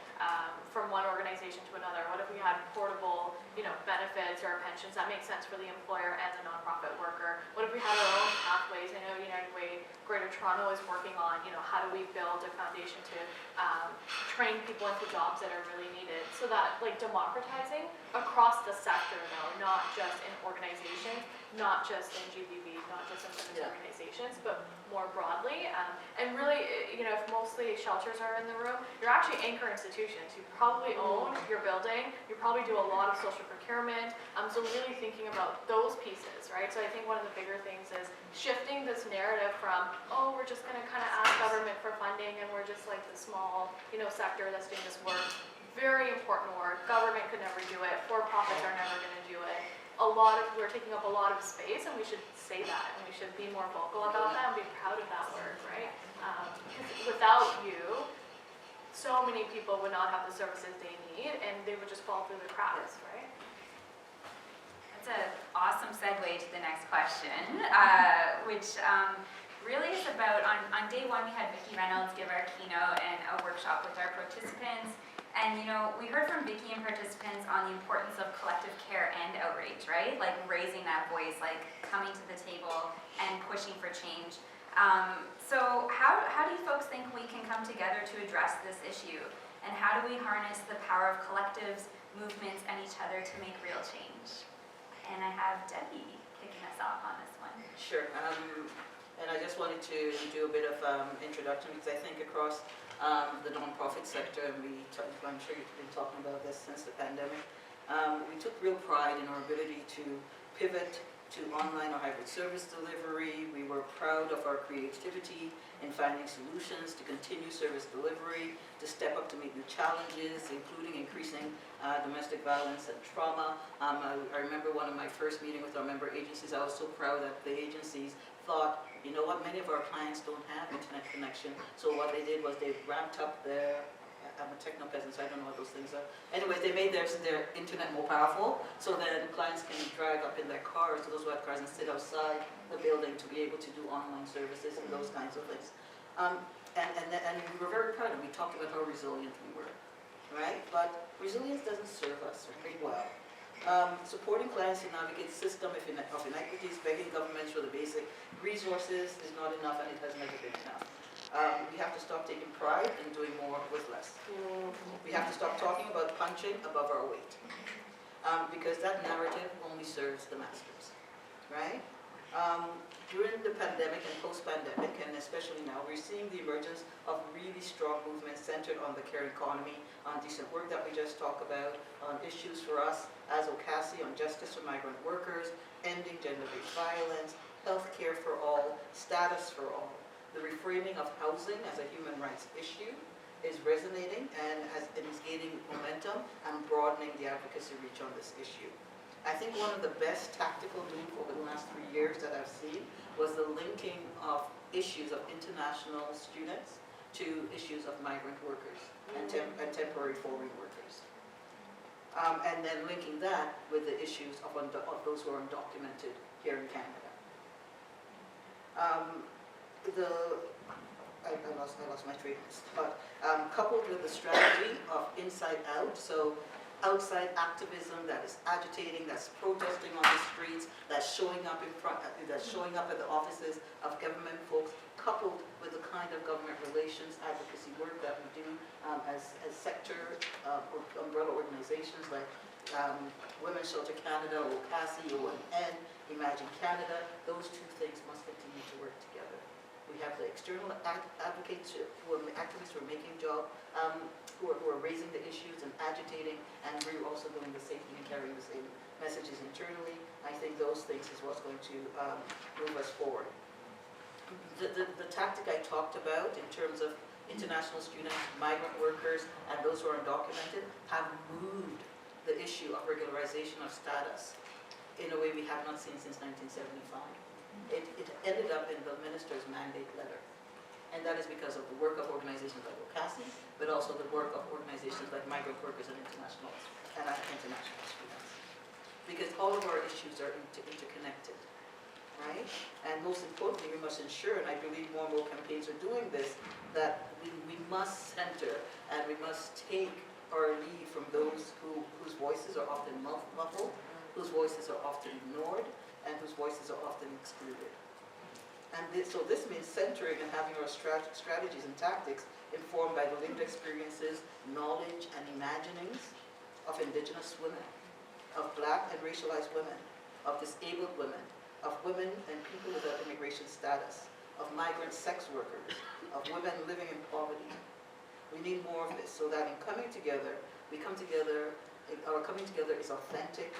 S2: from one organization to another? What if we had portable, benefits or pensions that make sense for the employer and the nonprofit worker? What if we had our own pathways? I know United Way Greater Toronto is working on, how do we build a foundation to train people into jobs that are really needed? So that, democratizing across the sector, though, not just in organizations, not just in GBV, not just in women's organizations, but more broadly. And really, if mostly shelters are in the room, you're actually anchor institutions. You probably own your building. You probably do a lot of social procurement. So really thinking about those pieces, right? So I think one of the bigger things is shifting this narrative from, oh, we're just gonna kind of ask government for funding and we're just like the small, sector that's doing this work. Very important work. Government could never do it. For-profits are never gonna do it. We're taking up a lot of space, and we should say that, and we should be more vocal about that and be proud of that work, right? Because without you, so many people would not have the services they need, and they would just fall through the cracks, right?
S1: That's an awesome segue to the next question, which really is about, on day one, we had Vicki Reynolds give our keynote and a workshop with our participants. And we heard from Vicki and participants on the importance of collective care and outreach, right? Like raising that voice, like coming to the table and pushing for change. So how do you folks think we can come together to address this issue? And how do we harness the power of collectives, movements, and each other to make real change? And I have Debbie kicking us off on this one.
S4: Sure. And I just wanted to do a bit of introduction, because I think across the nonprofit sector, and I'm sure you've been talking about this since the pandemic, we took real pride in our ability to pivot to online or hybrid service delivery. We were proud of our creativity in finding solutions to continue service delivery, to step up to meet new challenges, including increasing domestic violence and trauma. I remember one of my first meetings with our member agencies. I was so proud that the agencies thought, you know what, many of our clients don't have internet connection. So what they did was they ramped up their, I'm a techno peasant, so I don't know what those things are. Anyways, they made their internet more powerful, so then clients can drive up in their cars, so those who have cars, and sit outside the building to be able to do online services and those kinds of things. And we were very proud, and we talked about how resilient we were, right? But resilience doesn't serve us very well. Supporting clients to navigate the system of inequities, begging governments for the basic resources is not enough, and it has never been enough. We have to stop taking pride in doing more with less. We have to stop talking about punching above our weight, because that narrative only serves the masters, right? During the pandemic and post-pandemic, and especially now, we're seeing the emergence of really strong movements centered on the care economy, on decent work that we just talked about, on issues for us as Advocacy, on justice for migrant workers, ending gender-based violence, health care for all, status for all. The reframing of housing as a human rights issue is resonating and is gaining momentum and broadening the advocacy reach on this issue. I think one of the best tactical moves over the last 3 years that I've seen was the linking of issues of international students to issues of migrant workers and temporary foreign workers. And then linking that with the issues of those who are undocumented here in Canada. I lost my train of thought. Coupled with the strategy of inside out, so outside activism that is agitating, that's protesting on the streets, that's showing up at the offices of government folks, coupled with the kind of government relations advocacy work that we do as sector or umbrella organizations like Women's Shelter Canada, Advocacy, ONN, Imagine Canada. Those two things must continue to work together. We have the external advocates activists who are making who are raising the issues and agitating, and we're also doing the same thing and carrying the same messages internally. I think those things is what's going to move us forward. The tactic I talked about in terms of international students, migrant workers, and those who are undocumented have moved the issue of regularization of status in a way we have not seen since 1975. It ended up in the minister's mandate letter. And that is because of the work of organizations like Advocacy, but also the work of organizations like migrant workers and international students. Because all of our issues are interconnected, right? And most importantly, we must ensure, and I believe more and more campaigns are doing this, that we must center and we must take our lead from those whose voices are often muffled, whose voices are often ignored, and whose voices are often excluded. And so this means centering and having our strategies and tactics informed by the lived experiences, knowledge, and imaginings of Indigenous women, of Black and racialized women, of disabled women, of women and people without immigration status, of migrant sex workers, of women living in poverty. We need more of this so that in coming together, our coming together is authentic,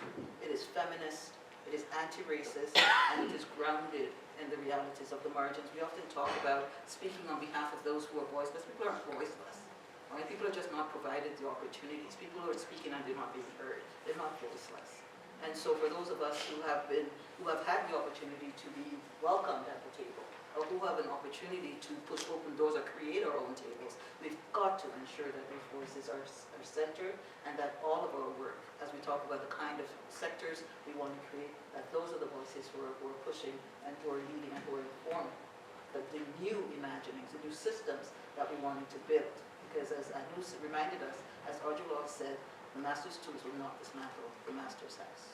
S4: it is feminist, it is anti-racist, and it is grounded in the realities of the margins. We often talk about speaking on behalf of those who are voiceless. People aren't voiceless, right? People are just not provided the opportunities. People who are speaking and they're not being heard. They're not voiceless. And so for those of us who have had the opportunity to be welcomed at the table, or who have an opportunity to push open doors or create our own tables, we've got to ensure that those voices are centered, and that all of our work, as we talk about the kind of sectors we want to create, that those are the voices who are pushing and who are leading and who are informing the new imaginings, the new systems that we wanted to build. Because as Anu reminded us, as Arjulal said, the master's tools will not dismantle the master's house.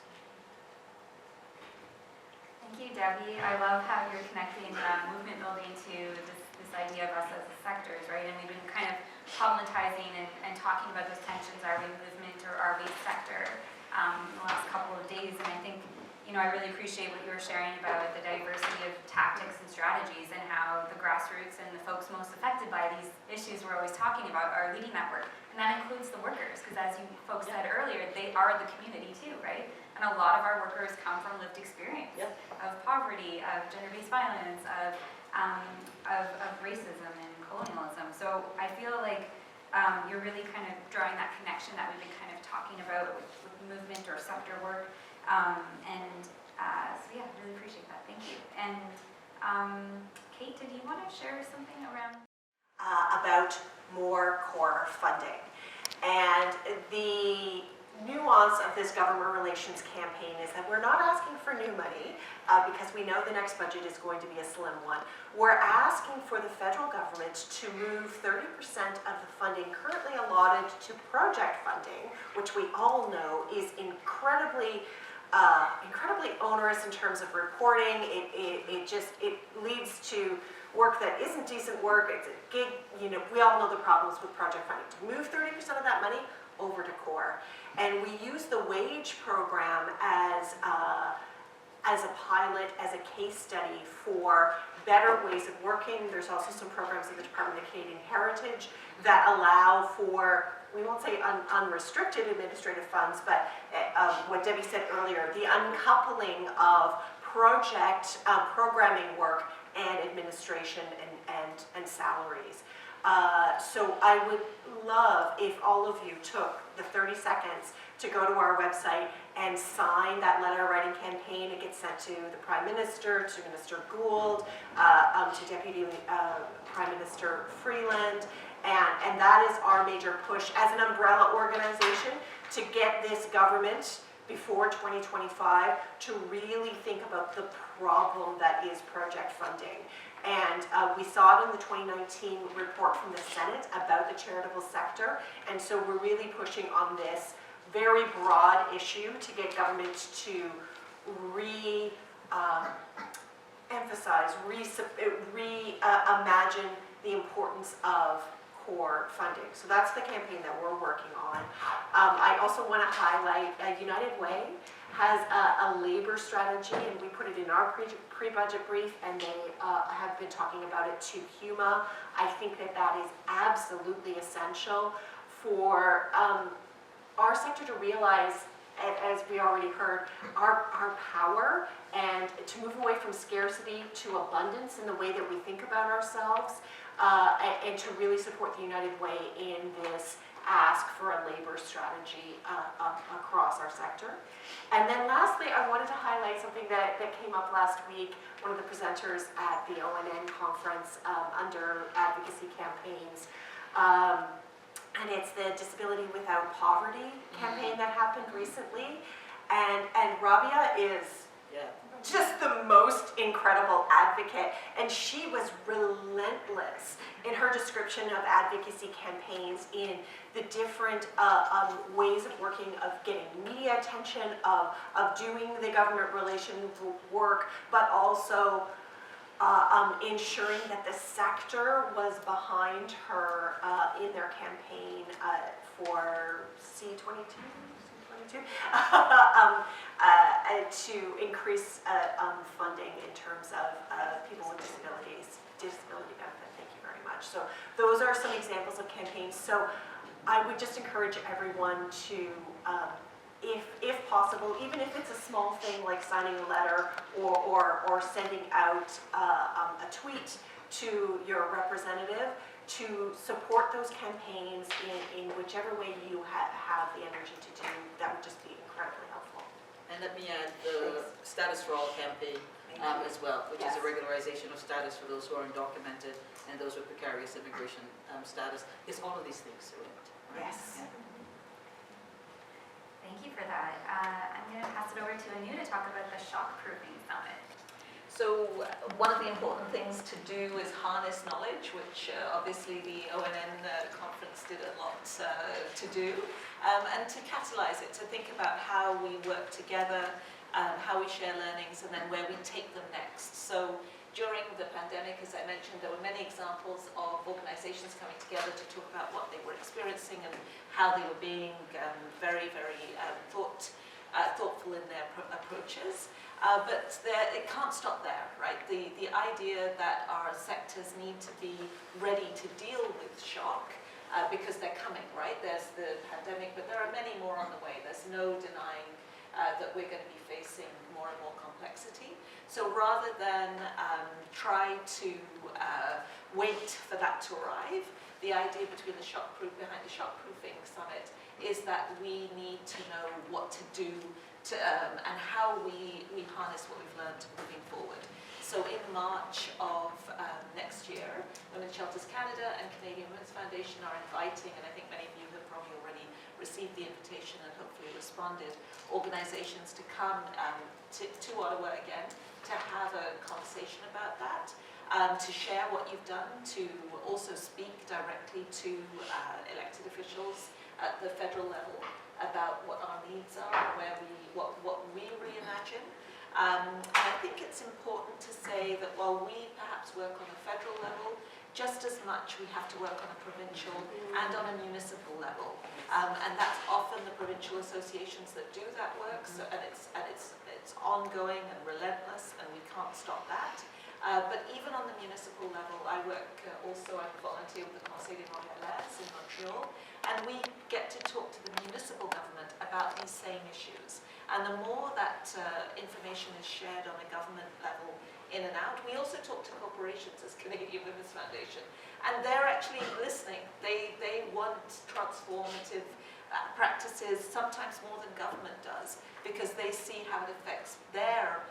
S1: Thank you, Debbie. I love how you're connecting movement building to this idea of us as sectors, right? And we've been kind of problematizing and talking about those tensions. Are we movement or are we sector in the last couple of days? And I think, I really appreciate what you were sharing about the diversity of tactics and strategies and how the grassroots and the folks most affected by these issues we're always talking about are leading that work. And that includes the workers, because as you folks said earlier, they are the community too, right? And a lot of our workers come from lived experience of poverty, of gender-based violence, of racism and colonialism. So I feel like you're really kind of drawing that connection that we've been kind of talking about with movement or sector work. So yeah, really appreciate that. Thank you. And Kate, did you want to share something around?
S3: About more core funding. And the nuance of this government relations campaign is that we're not asking for new money because we know the next budget is going to be a slim one. We're asking for the federal government to move 30% of the funding currently allotted to project funding, which we all know is incredibly onerous in terms of reporting. It leads to work that isn't decent work. It's a gig, we all know the problems with project funding. To move 30% of that money over to core. And we use the wage program as a pilot, as a case study for better ways of working. There's also some programs in the Department of Canadian Heritage that allow for, we won't say unrestricted administrative funds, but what Debbie said earlier, the uncoupling of project programming work and administration and salaries. So I would love if all of you took the 30 seconds to go to our website and sign that letter writing campaign. It gets sent to the Prime Minister, to Minister Gould, to Deputy Prime Minister Freeland, and that is our major push as an umbrella organization to get this government before 2025 to really think about the problem that is project funding. And we saw it in the 2019 report from the Senate about the charitable sector, and so we're really pushing on this very broad issue to get government to emphasize, reimagine the importance of core funding. So that's the campaign that we're working on. I also want to highlight United Way has a labor strategy, and we put it in our pre-budget brief, and they have been talking about it to HUMA. I think that is absolutely essential for our sector to realize, as we already heard, our power, and to move away from scarcity to abundance in the way that we think about ourselves, and to really support the United Way in this ask for a labor strategy across our sector. And then lastly, I wanted to highlight something that came up last week, one of the presenters at the ONN conference under advocacy campaigns. And it's the Disability Without Poverty campaign that happened recently. And Rabia is just the most incredible advocate, and she was relentless in her description of advocacy campaigns in the different ways of working, of getting media attention, of doing the government relations work, but also ensuring that the sector was behind her in their campaign for C22, to increase funding in terms of people with disability benefit. Thank you very much. So those are some examples of campaigns. So I would just encourage everyone to, if possible, even if it's a small thing like signing a letter or sending out a tweet to your representative to support those campaigns in whichever way you have the energy to do, that would just be incredibly helpful.
S4: And let me add the Status for All campaign as well, which is a regularization of status for those who are undocumented and those with precarious immigration status. It's all of these things are linked. Right?
S3: Yes.
S4: Yeah.
S1: Thank you for that. I'm going to pass it over to Anu to talk about the shock-proofing summit.
S5: So one of the important things to do is harness knowledge, which obviously the ONN conference did a lot to do, and to catalyze it, to think about how we work together, how we share learnings, and then where we take them next. So during the pandemic, as I mentioned, there were many examples of organizations coming together to talk about what they were experiencing and how they were being very, very thoughtful in their approaches. But it can't stop there, right? The idea that our sectors need to be ready to deal with shock because they're coming, right? There's the pandemic, but there are many more on the way. There's no denying that we're going to be facing more and more complexity. So rather than try to wait for that to arrive, the idea behind the shockproofing summit is that we need to know what to do and how we harness what we've learned moving forward. So in March of next year, Women's Shelters Canada and Canadian Women's Foundation are inviting, and I think many of you have probably already received the invitation and hopefully responded, organizations to come to Ottawa again to have a conversation about that, to share what you've done, to also speak directly to elected officials at the federal level about what our needs are, what we reimagine. And I think it's important to say that while we perhaps work on a federal level, just as much we have to work on a provincial and on a municipal level. And that's often the provincial associations that do that work, so, and it's ongoing and relentless, and we can't stop that. But even on the municipal level, I work also, I volunteer with the Conseil des Montréalais in Montreal, and we get to talk to the municipal government about these same issues. And the more that information is shared on a government level in and out, we also talk to corporations as Canadian Women's Foundation, and they're actually listening. They want transformative practices, sometimes more than government does, because they see how it affects their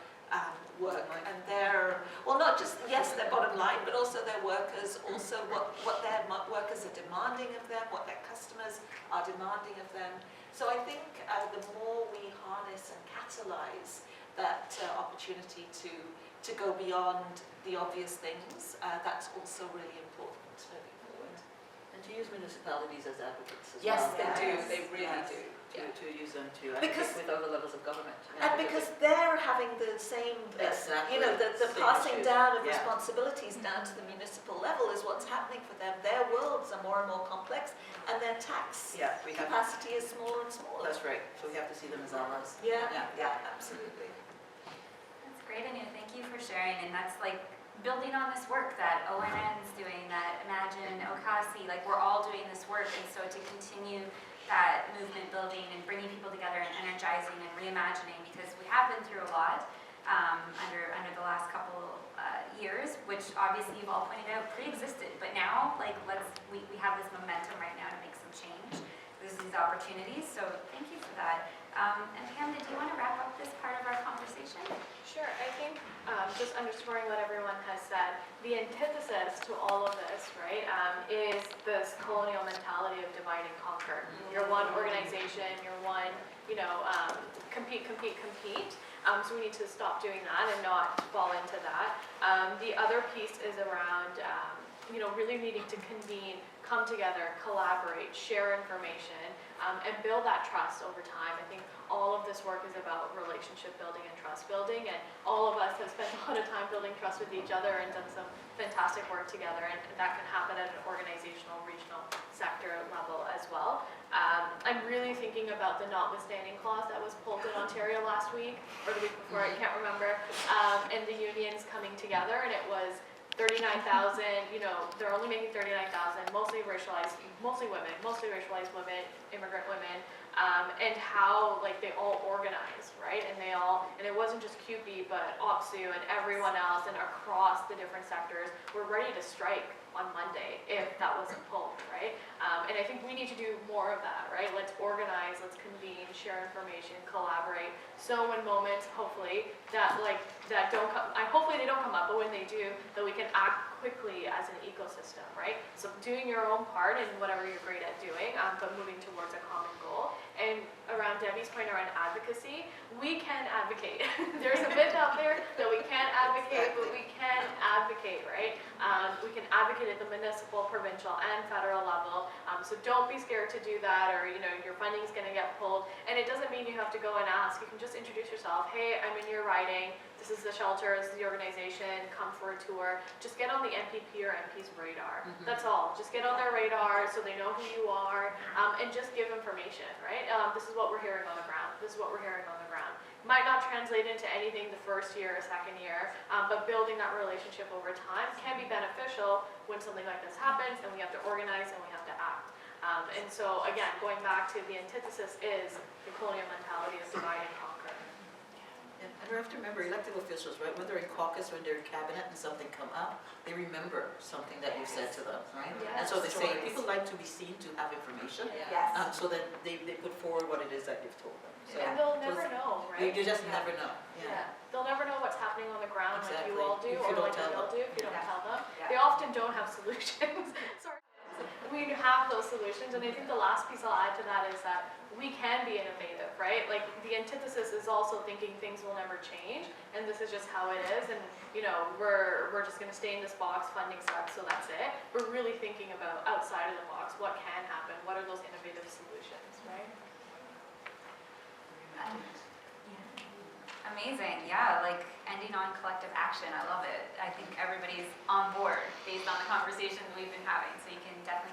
S5: work and their, well, not just, yes, their bottom line, but also their workers, also what their workers are demanding of them, what their customers are demanding of them. So I think the more we harness and catalyze that opportunity to go beyond the obvious things, that's also really important moving forward.
S4: And to use municipalities as advocates as
S5: Yes,
S4: well.
S5: they do. They really do.
S4: To use them to
S5: Because-
S4: advocate with other levels of government.
S5: And because they're having the same,
S4: Exactly.
S5: the
S4: Same
S5: passing
S4: issue.
S5: down of
S4: Yeah.
S5: responsibilities down to the municipal level is what's happening for them. Their worlds are more and more complex, and their tax
S4: Yeah, we have.
S5: capacity is smaller and smaller.
S4: That's right. So we have to see them as allies.
S5: Yeah, absolutely.
S1: That's great, Anu. Thank you for sharing. And that's like building on this work that ONN's doing, that Imagine, Advocacy, like we're all doing this work. And so to continue that movement building and bringing people together and energizing and reimagining, because we have been through a lot under the last couple years, which obviously you've all pointed out pre-existed. But now, like we have this momentum right now to make some change. There's these opportunities. So thank you for that. And Pam, did you want to wrap up this part of our conversation?
S2: Sure, I think just underscoring what everyone has said, the antithesis to all of this, right, is this colonial mentality of divide and conquer. You're one organization, you're one, compete. So we need to stop doing that and not fall into that. The other piece is around, really needing to convene, come together, collaborate, share information, and build that trust over time. I think all of this work is about relationship building and trust building, and all of us have spent a lot of time building trust with each other and done some fantastic work together, and that can happen at an organizational, regional, sector level as well. I'm really thinking about the notwithstanding clause that was pulled in Ontario last week, or the week before, I can't remember, and the unions coming together, and it was 39,000, you know, they're only making 39,000, mostly racialized women, immigrant women, and how like they all organize, right? And it wasn't just QP, but OPSU and everyone else, and across the different sectors were ready to strike on Monday if that wasn't pulled, right? And I think we need to do more of that, right? Let's organize, let's convene, share information, collaborate. So when moments, hopefully, that don't come, hopefully they don't come up, but when they do, that we can act quickly as an ecosystem, right? So doing your own part in whatever you're great at doing, but moving towards a common goal. And around Debbie's point around advocacy, we can advocate. There's a myth out there that we can't advocate, but we can advocate, right? We can advocate at the municipal, provincial, and federal level. So don't be scared to do that, or you know your funding is going to get pulled. And it doesn't mean you have to go and ask. You can just introduce yourself. Hey, I'm in your riding. This is the shelter. This is the organization. Come for a tour. Just get on the MPP or MP's radar. That's all. Just get on their radar so they know who you are, and just give information, right? This is what we're hearing on the ground. This is what we're hearing on the ground. Might not translate into anything the first year or second year, but building that relationship over time can be beneficial when something like this happens, and we have to organize and we have to act. And so again, going back to the antithesis is the colonial mentality of divide and conquer.
S4: And we have to remember elected officials, right? When they're in caucus, when they're in cabinet and something come up, they remember something that you said to them, right?
S2: Yes.
S4: And so they say,
S3: Stories.
S4: people like to be seen to have information.
S3: Yes.
S4: So then they put forward what it is that you've told them. So,
S2: And they'll
S4: so
S2: never
S4: it's-
S2: know, right?
S4: You just
S2: Yeah.
S4: never know.
S2: Yeah, they'll never know what's happening on the ground like you
S4: Exactly.
S2: all do,
S4: If you
S2: or
S4: don't
S2: like
S4: tell
S2: they'll
S4: them.
S2: do if you don't
S3: Yeah.
S2: tell them.
S3: Yeah.
S2: They often don't have solutions. Sorry. We have those solutions, and I think the last piece I'll add to that is that we can be innovative, right? Like the antithesis is also thinking things will never change, and this is just how it is, and you know we're just going to stay in this box, funding sucks, so that's it. We're really thinking about outside of the box, what can happen, what are those innovative solutions, right?
S1: Amazing, yeah, like ending on collective action, I love it. I think everybody's on board based on the conversations we've been having, so you can definitely